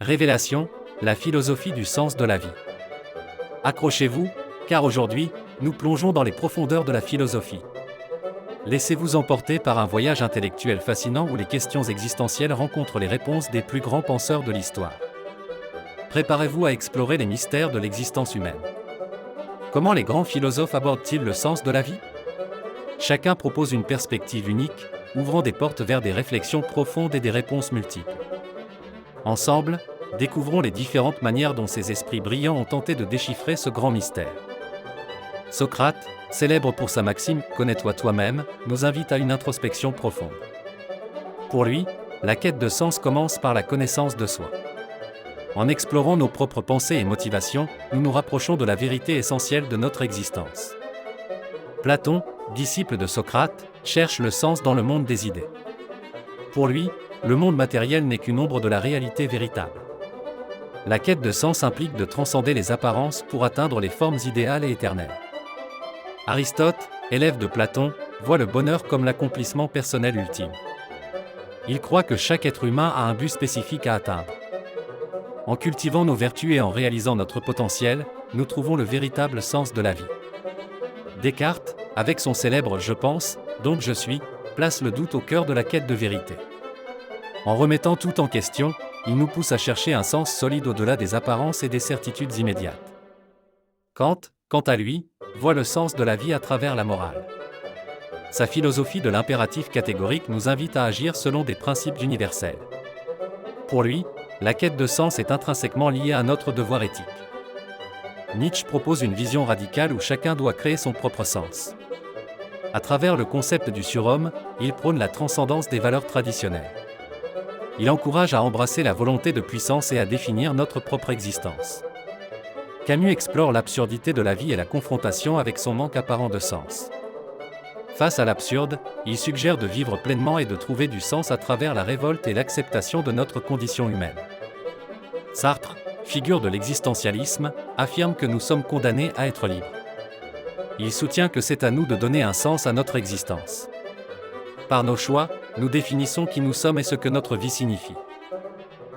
Révélation, la philosophie du sens de la vie. Accrochez-vous, car aujourd'hui, nous plongeons dans les profondeurs de la philosophie. Laissez-vous emporter par un voyage intellectuel fascinant où les questions existentielles rencontrent les réponses des plus grands penseurs de l'histoire. Préparez-vous à explorer les mystères de l'existence humaine. Comment les grands philosophes abordent-ils le sens de la vie? Chacun propose une perspective unique, ouvrant des portes vers des réflexions profondes et des réponses multiples. Ensemble, découvrons les différentes manières dont ces esprits brillants ont tenté de déchiffrer ce grand mystère. Socrate, célèbre pour sa maxime « Connais-toi toi-même », nous invite à une introspection profonde. Pour lui, la quête de sens commence par la connaissance de soi. En explorant nos propres pensées et motivations, nous nous rapprochons de la vérité essentielle de notre existence. Platon, disciple de Socrate, cherche le sens dans le monde des idées. Pour lui, le monde matériel n'est qu'une ombre de la réalité véritable. La quête de sens implique de transcender les apparences pour atteindre les formes idéales et éternelles. Aristote, élève de Platon, voit le bonheur comme l'accomplissement personnel ultime. Il croit que chaque être humain a un but spécifique à atteindre. En cultivant nos vertus et en réalisant notre potentiel, nous trouvons le véritable sens de la vie. Descartes, avec son célèbre « Je pense, donc je suis », place le doute au cœur de la quête de vérité. En remettant tout en question, il nous pousse à chercher un sens solide au-delà des apparences et des certitudes immédiates. Kant, quant à lui, voit le sens de la vie à travers la morale. Sa philosophie de l'impératif catégorique nous invite à agir selon des principes universels. Pour lui, la quête de sens est intrinsèquement liée à notre devoir éthique. Nietzsche propose une vision radicale où chacun doit créer son propre sens. À travers le concept du surhomme, il prône la transcendance des valeurs traditionnelles. Il encourage à embrasser la volonté de puissance et à définir notre propre existence. Camus explore l'absurdité de la vie et la confrontation avec son manque apparent de sens. Face à l'absurde, il suggère de vivre pleinement et de trouver du sens à travers la révolte et l'acceptation de notre condition humaine. Sartre, figure de l'existentialisme, affirme que nous sommes condamnés à être libres. Il soutient que c'est à nous de donner un sens à notre existence. Par nos choix, nous définissons qui nous sommes et ce que notre vie signifie.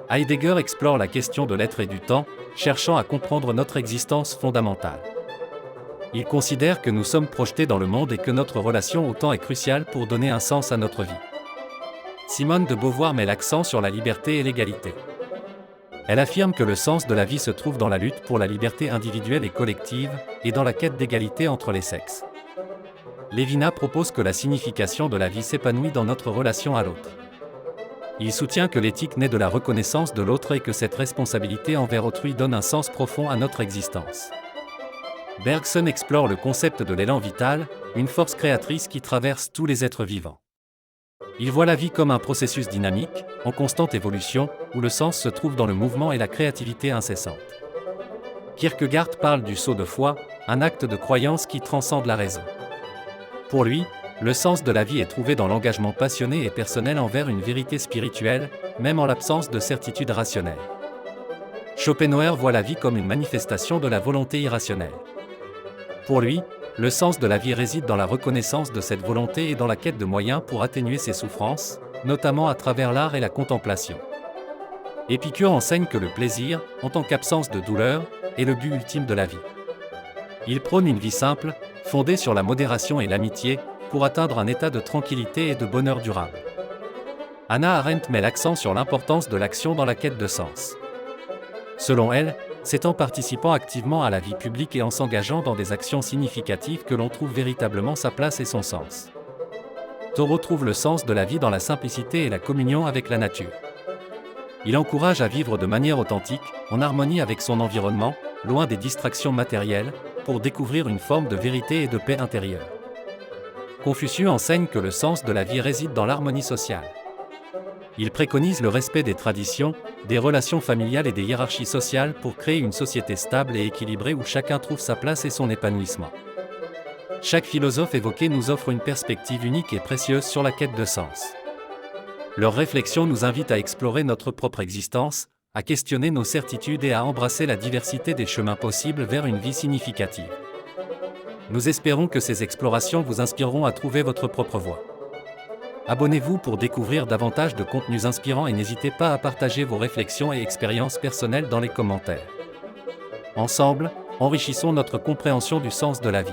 Heidegger explore la question de l'être et du temps, cherchant à comprendre notre existence fondamentale. Il considère que nous sommes projetés dans le monde et que notre relation au temps est cruciale pour donner un sens à notre vie. Simone de Beauvoir met l'accent sur la liberté et l'égalité. Elle affirme que le sens de la vie se trouve dans la lutte pour la liberté individuelle et collective, et dans la quête d'égalité entre les sexes. Lévinas propose que la signification de la vie s'épanouit dans notre relation à l'autre. Il soutient que l'éthique naît de la reconnaissance de l'autre et que cette responsabilité envers autrui donne un sens profond à notre existence. Bergson explore le concept de l'élan vital, une force créatrice qui traverse tous les êtres vivants. Il voit la vie comme un processus dynamique, en constante évolution, où le sens se trouve dans le mouvement et la créativité incessante. Kierkegaard parle du saut de foi, un acte de croyance qui transcende la raison. Pour lui, le sens de la vie est trouvé dans l'engagement passionné et personnel envers une vérité spirituelle, même en l'absence de certitude rationnelle. Schopenhauer voit la vie comme une manifestation de la volonté irrationnelle. Pour lui, le sens de la vie réside dans la reconnaissance de cette volonté et dans la quête de moyens pour atténuer ses souffrances, notamment à travers l'art et la contemplation. Épicure enseigne que le plaisir, en tant qu'absence de douleur, est le but ultime de la vie. Il prône une vie simple, fondée sur la modération et l'amitié, pour atteindre un état de tranquillité et de bonheur durable. Hannah Arendt met l'accent sur l'importance de l'action dans la quête de sens. Selon elle, c'est en participant activement à la vie publique et en s'engageant dans des actions significatives que l'on trouve véritablement sa place et son sens. Thoreau trouve le sens de la vie dans la simplicité et la communion avec la nature. Il encourage à vivre de manière authentique, en harmonie avec son environnement, loin des distractions matérielles, pour découvrir une forme de vérité et de paix intérieure. Confucius enseigne que le sens de la vie réside dans l'harmonie sociale. Il préconise le respect des traditions, des relations familiales et des hiérarchies sociales pour créer une société stable et équilibrée où chacun trouve sa place et son épanouissement. Chaque philosophe évoqué nous offre une perspective unique et précieuse sur la quête de sens. Leurs réflexions nous invitent à explorer notre propre existence, à questionner nos certitudes et à embrasser la diversité des chemins possibles vers une vie significative. Nous espérons que ces explorations vous inspireront à trouver votre propre voie. Abonnez-vous pour découvrir davantage de contenus inspirants et n'hésitez pas à partager vos réflexions et expériences personnelles dans les commentaires. Ensemble, enrichissons notre compréhension du sens de la vie.